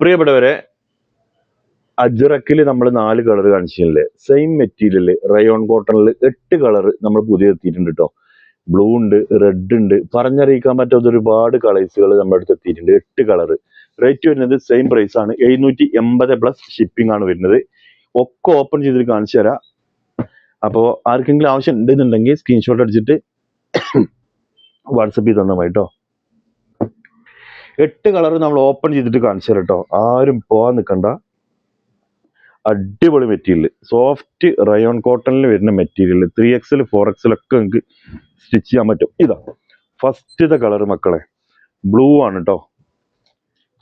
പ്രിയപ്പെട്ടവരെ, അജ്രക്കിൽ നമ്മൾ 4 കളർ കാണിച്ചില്ലേ? സെയിം മെറ്റീരിയൽ റയോൺ കോട്ടണിൽ 8 കളർ നമ്മൾ പുതിയ എത്തിയിട്ടുണ്ട് കേട്ടോ. ബ്ലൂ ഉണ്ട്, റെഡ് ഉണ്ട്, പറഞ്ഞറിയിക്കാൻ പറ്റാത്ത ഒരുപാട് കളേഴ്സുകൾ നമ്മുടെ അടുത്ത് എത്തിയിട്ടുണ്ട്. 8 കളർ. റേറ്റ് വരുന്നത് സെയിം പ്രൈസ് ആണ്, 780 പ്ലസ് ഷിപ്പിംഗ് ആണ് വരുന്നത്. ഒക്കെ ഓപ്പൺ ചെയ്തിട്ട് കാണിച്ചു തരാം. അപ്പോൾ ആർക്കെങ്കിലും ആവശ്യം ഉണ്ടെന്നുണ്ടെങ്കിൽ സ്ക്രീൻഷോട്ട് അടിച്ചിട്ട് വാട്സപ്പ് ചെയ്ത് തന്നാൽ മതി കേട്ടോ. 8 കളർ നമ്മൾ ഓപ്പൺ ചെയ്തിട്ട് കാണിച്ചു തരാം കേട്ടോ. ആരും പോവാൻ നിൽക്കണ്ട. അടിപൊളി മെറ്റീരിയൽ, സോഫ്റ്റ് റയോൺ കോട്ടണിൽ വരുന്ന മെറ്റീരിയൽ. 3XL 4XL ഒക്കെ നിങ്ങൾക്ക് സ്റ്റിച്ച് ചെയ്യാൻ പറ്റും. ഇതാ ഫസ്റ്റത്തെ കളർ മക്കളെ, ബ്ലൂ ആണ് കേട്ടോ.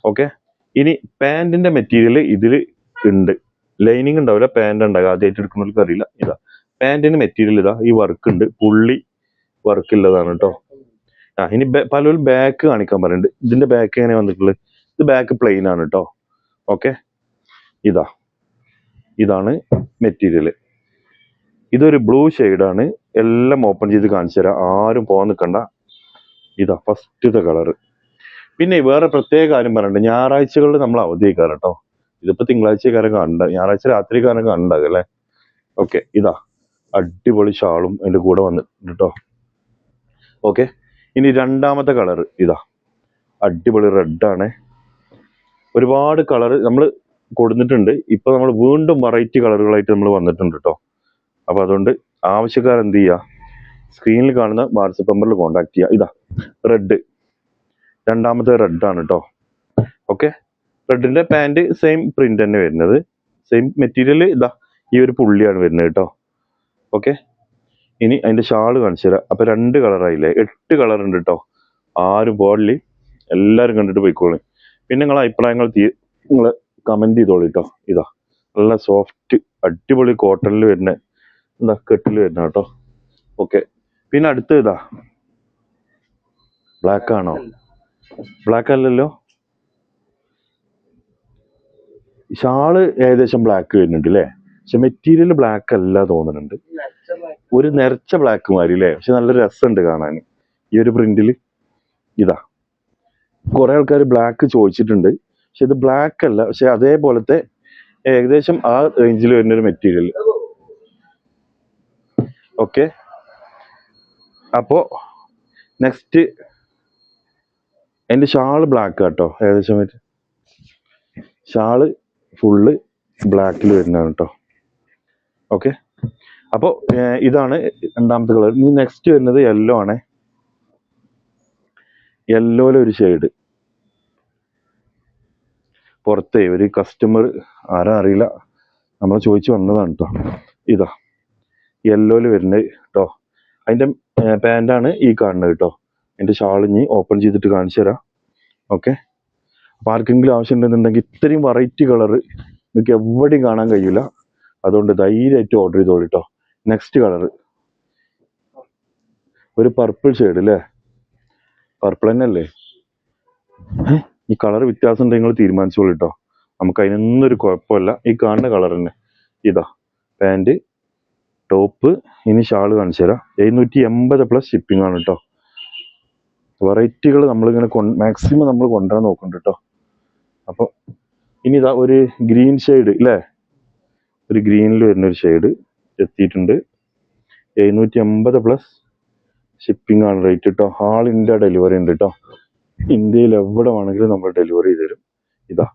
ഓക്കെ, ഇനി പാൻറ്റിന്റെ മെറ്റീരിയൽ ഇതിൽ ഉണ്ട്. ലൈനിങ് ഉണ്ടാവില്ല, പാൻറ് ഉണ്ടാകുക. ആദ്യമായിട്ട് എടുക്കുന്നവർക്ക് അറിയില്ല. ഇതാ പാൻറ്റിന് മെറ്റീരിയൽ. ഇതാ ഈ വർക്ക് ഉണ്ട്, പുള്ളി വർക്ക് ഉള്ളതാണ് കേട്ടോ. ഇനി പലരും ബാക്ക് കാണിക്കാൻ പറയുന്നുണ്ട്. ഇതിന്റെ ബാക്ക് എങ്ങനെ വന്നിട്ടുള്ളത്? ഇത് ബാക്ക് പ്ലെയിൻ ആണ് കേട്ടോ. ഓക്കെ, ഇതാണ് മെറ്റീരിയൽ. ഇതൊരു ബ്ലൂ ഷെയ്ഡാണ്. എല്ലാം ഓപ്പൺ ചെയ്ത് കാണിച്ചു തരാം, ആരും പോകാൻ നിൽക്കണ്ട. ഇതാ ഫസ്റ്റത്തെ കളർ. പിന്നെ വേറെ പ്രത്യേക കാര്യം പറയണ്ട, ഞായറാഴ്ചകളിൽ നമ്മൾ അവധിക്കാറ് കേട്ടോ. ഇതിപ്പോ തിങ്കളാഴ്ചക്കാരൻ കണ്ട, ഞായറാഴ്ച രാത്രിക്കാരൻ കണ്ടാകും അല്ലേ. ഓക്കെ, ഇതാ അടിപൊളി ഷാളും അതിന്റെ കൂടെ വന്നിട്ടുണ്ട് കേട്ടോ. ഓക്കെ, ഇനി രണ്ടാമത്തെ കളർ ഇതാ അടിപൊളി റെഡാണ്. ഒരുപാട് കളർ നമ്മൾ കൊടുത്തിട്ടുണ്ട്. ഇപ്പൊ നമ്മൾ വീണ്ടും വെറൈറ്റി കളറുകളായിട്ട് നമ്മൾ വന്നിട്ടുണ്ട് കേട്ടോ. അപ്പൊ അതുകൊണ്ട് ആവശ്യക്കാർ എന്ത് ചെയ്യുക, സ്ക്രീനിൽ കാണുന്ന വാട്സപ്പ് നമ്പറിൽ കോൺടാക്ട് ചെയ്യുക. ഇതാ റെഡ്, രണ്ടാമത്തെ റെഡാണ് കേട്ടോ. ഓക്കെ, റെഡിന്റെ പാൻറ് സെയിം പ്രിന്റ് തന്നെ വരുന്നത്, സെയിം മെറ്റീരിയൽ. ഇതാ ഈ ഒരു പുള്ളിയാണ് വരുന്നത് കേട്ടോ. ഓക്കെ, ഇനി അതിന്റെ ഷാള് കാണിച്ചു തരാം. അപ്പൊ 2 കളറായില്ലേ, 8 കളർ ഉണ്ട് കേട്ടോ. ആരും ബോർഡിൽ എല്ലാവരും കണ്ടിട്ട് പോയിക്കോളും. പിന്നെ നിങ്ങളെ അഭിപ്രായങ്ങൾ നിങ്ങൾ കമന്റ് ചെയ്തോളൂ കേട്ടോ. ഇതാ നല്ല സോഫ്റ്റ് അടിപൊളി കോട്ടണിൽ വരുന്ന എന്താ കെട്ടിൽ വരുന്ന കേട്ടോ. ഓക്കെ, പിന്നെ അടുത്ത ഇതാ ബ്ലാക്ക് ആണോ? ബ്ലാക്ക് അല്ലല്ലോ, ഷാള് ഏകദേശം ബ്ലാക്ക് വരുന്നുണ്ട് അല്ലേ, പക്ഷെ മെറ്റീരിയൽ ബ്ലാക്ക് അല്ല തോന്നുന്നുണ്ട്. ഒരു നിറച്ച ബ്ലാക്ക് മാതിരി അല്ലേ, പക്ഷെ നല്ല രസമുണ്ട് കാണാൻ ഈ ഒരു പ്രിന്റിൽ. ഇതാ കുറെ ആൾക്കാർ ബ്ലാക്ക് ചോദിച്ചിട്ടുണ്ട്, പക്ഷെ ഇത് ബ്ലാക്ക് അല്ല, പക്ഷെ അതേപോലത്തെ ഏകദേശം ആ റേഞ്ചിൽ വരുന്നൊരു മെറ്റീരിയൽ. ഓക്കെ, അപ്പോ നെക്സ്റ്റ് എൻ്റെ ഷാള് ബ്ലാക്ക് കേട്ടോ. ഏകദേശം ഷാള് ഫുള്ള് ബ്ലാക്കിൽ വരുന്നതാണ് കേട്ടോ. ഓക്കെ, അപ്പോൾ ഇതാണ് രണ്ടാമത്തെ കളർ. ഇനി നെക്സ്റ്റ് വരുന്നത് യെല്ലോ ആണ്. യെല്ലോയിലെ ഒരു ഷെയ്ഡ് പുറത്തെ ഒരു കസ്റ്റമർ ആരാ അറിയില്ല, നമ്മൾ ചോദിച്ചു വന്നതാണ് കേട്ടോ. ഇതാ യെല്ലോയിൽ വരുന്നത് കേട്ടോ. അതിൻ്റെ പാൻറ്റാണ് ഈ കാണുന്നത് കേട്ടോ. അതിൻ്റെ ഷാൾ ഇനി ഓപ്പൺ ചെയ്തിട്ട് കാണിച്ചു തരാം. ഓക്കെ, അപ്പോൾ ആർക്കെങ്കിലും ആവശ്യം ഉണ്ടെന്നുണ്ടെങ്കിൽ ഇത്രയും വെറൈറ്റി കളർ നിങ്ങൾക്ക് എവിടെയും കാണാൻ കഴിയില്ല. അതുകൊണ്ട് ധൈര്യമായിട്ട് ഓർഡർ ചെയ്തോളൂ കേട്ടോ. നെക്സ്റ്റ് കളർ ഒരു പർപ്പിൾ ഷെയ്ഡ് അല്ലേ, പർപ്പിൾ തന്നെ അല്ലേ? ഈ കളർ വ്യത്യാസം ഉണ്ടെങ്കിൽ നിങ്ങൾ തീരുമാനിച്ചോളൂ കേട്ടോ. നമുക്ക് അതിനൊന്നും ഒരു കുഴപ്പമില്ല, ഈ കാണുന്ന കളർ തന്നെ. ഇതാ പാൻറ്, ടോപ്പ്, ഇനി ഷാള് കാണിച്ചു തരാം. 780 പ്ലസ് ഷിപ്പിംഗ് ആണ് കേട്ടോ. വെറൈറ്റികൾ നമ്മളിങ്ങനെ മാക്സിമം നമ്മൾ കൊണ്ടുവരാൻ നോക്കുന്നുണ്ട് കേട്ടോ. അപ്പോൾ ഇനി ഇതാ ഒരു ഗ്രീൻ ഷെയ്ഡ് അല്ലേ, ഒരു ഗ്രീനിൽ വരുന്നൊരു ഷെയ്ഡ് എത്തിയിട്ടുണ്ട്. 780 പ്ലസ് ഷിപ്പിംഗ് ആണ് റേറ്റ് കേട്ടോ. ആൾ ഇന്ത്യ ഡെലിവറി ഉണ്ട് കേട്ടോ. ഇന്ത്യയിൽ എവിടെ വേണമെങ്കിലും നമ്മൾ ഡെലിവറി ചെയ്ത് തരും. ഇതാ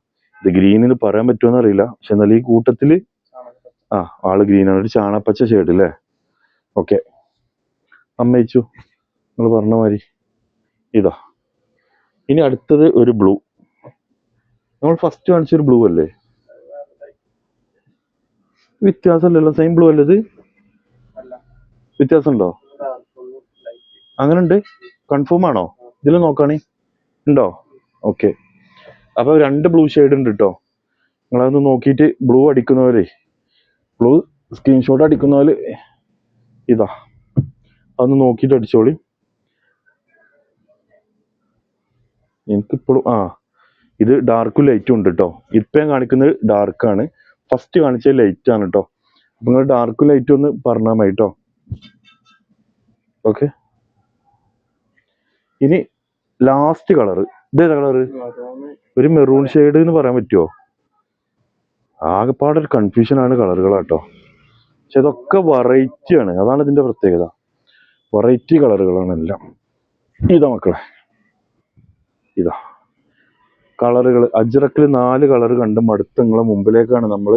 ഇത് ഗ്രീനിന് പറയാൻ പറ്റുമെന്ന് അറിയില്ല, പക്ഷെ എന്നാൽ ഈ കൂട്ടത്തിൽ ആള് ഗ്രീനാണ്. ഒരു ചാണപ്പച്ച ഷെയ്ഡ് അല്ലേ. ഓക്കെ, അമ്മയിച്ചു നിങ്ങൾ പറഞ്ഞ മാതിരി. ഇതാ ഇനി അടുത്തത് ഒരു ബ്ലൂ. നമ്മൾ ഫസ്റ്റ് കാണിച്ചൊരു ബ്ലൂ അല്ലേ? വ്യത്യാസമല്ലല്ലോ, സെയിം ബ്ലൂ അല്ലേ ഇത്? വ്യത്യാസം ഉണ്ടോ? അങ്ങനെ ഉണ്ട്, കൺഫേം ആണോ? ഇതിൽ നോക്കാണേ ഉണ്ടോ? ഓക്കെ, അപ്പൊ 2 ബ്ലൂ ഷെയ്ഡ് ഉണ്ട് കേട്ടോ. നിങ്ങളതൊന്ന് നോക്കിയിട്ട് ബ്ലൂ അടിക്കുന്നവരെ, ബ്ലൂ സ്ക്രീൻഷോട്ട് അടിക്കുന്നവര് ഇതാ അതൊന്ന് നോക്കിയിട്ട് അടിച്ചോളി. എനിക്കിപ്പോഴും ഇത് ഡാർക്കും ലൈറ്റും ഉണ്ട് കേട്ടോ. ഇപ്പം ഞാൻ കാണിക്കുന്നത് ഡാർക്കാണ്, ഫസ്റ്റ് കാണിച്ചത് ലൈറ്റ് ആണ് കേട്ടോ. അപ്പൊ നിങ്ങൾ ഡാർക്കും ലൈറ്റും ഒന്ന് പറഞ്ഞാൽ മതി കേട്ടോ. ഓക്കെ, ഇനി ലാസ്റ്റ് കളർ ഇതേതാ കളറ്? ഒരു മെറൂൺ ഷെയ്ഡ് എന്ന് പറയാൻ പറ്റുമോ? ആകെപ്പാടൊരു കൺഫ്യൂഷനാണ് കളറുകളാട്ടോ. പക്ഷെ ഇതൊക്കെ വെറൈറ്റി ആണ്, അതാണ് ഇതിന്റെ പ്രത്യേകത. വെറൈറ്റി കളറുകളാണ് എല്ലാം. ഇതാ മക്കളെ, ഇതാ കളറുകൾ. അജ്രക്കിൽ 4 കളർ കണ്ട് മടുത്ത് നിങ്ങളെ മുമ്പിലേക്കാണ് നമ്മൾ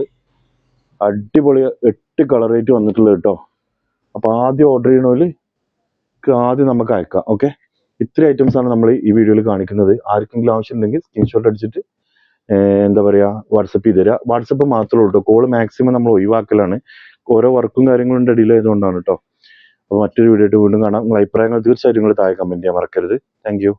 അടിപൊളി 8 കളറായിട്ട് വന്നിട്ടുള്ളത് കേട്ടോ. അപ്പൊ ആദ്യം ഓർഡർ ചെയ്യണോല് ആദ്യം നമുക്ക് അയക്കാം. ഓക്കെ, ഇത്ര ഐറ്റംസ് ആണ് നമ്മൾ ഈ വീഡിയോയിൽ കാണിക്കുന്നത്. ആർക്കെങ്കിലും ആവശ്യമുണ്ടെങ്കിൽ സ്ക്രീൻഷോട്ട് അടിച്ചിട്ട് എന്താ പറയാ വാട്സപ്പ് ചെയ്ത് തരാം. വാട്സപ്പ് മാത്രമേ ഉള്ളൂ കേട്ടോ, കോള് മാക്സിമം നമ്മൾ ഒഴിവാക്കലാണ്. ഓരോ വർക്കും കാര്യങ്ങളും ഡിലേ ആയതുകൊണ്ടാണ് കേട്ടോ. അപ്പോൾ മറ്റൊരു വീഡിയോ ആയിട്ട് വീണ്ടും കാണാം. നിങ്ങൾ അഭിപ്രായങ്ങൾ തീർച്ചയായിട്ടും നിങ്ങൾ താഴെ കമന്റ് ചെയ്യാൻ മറക്കരുത്. Thank you.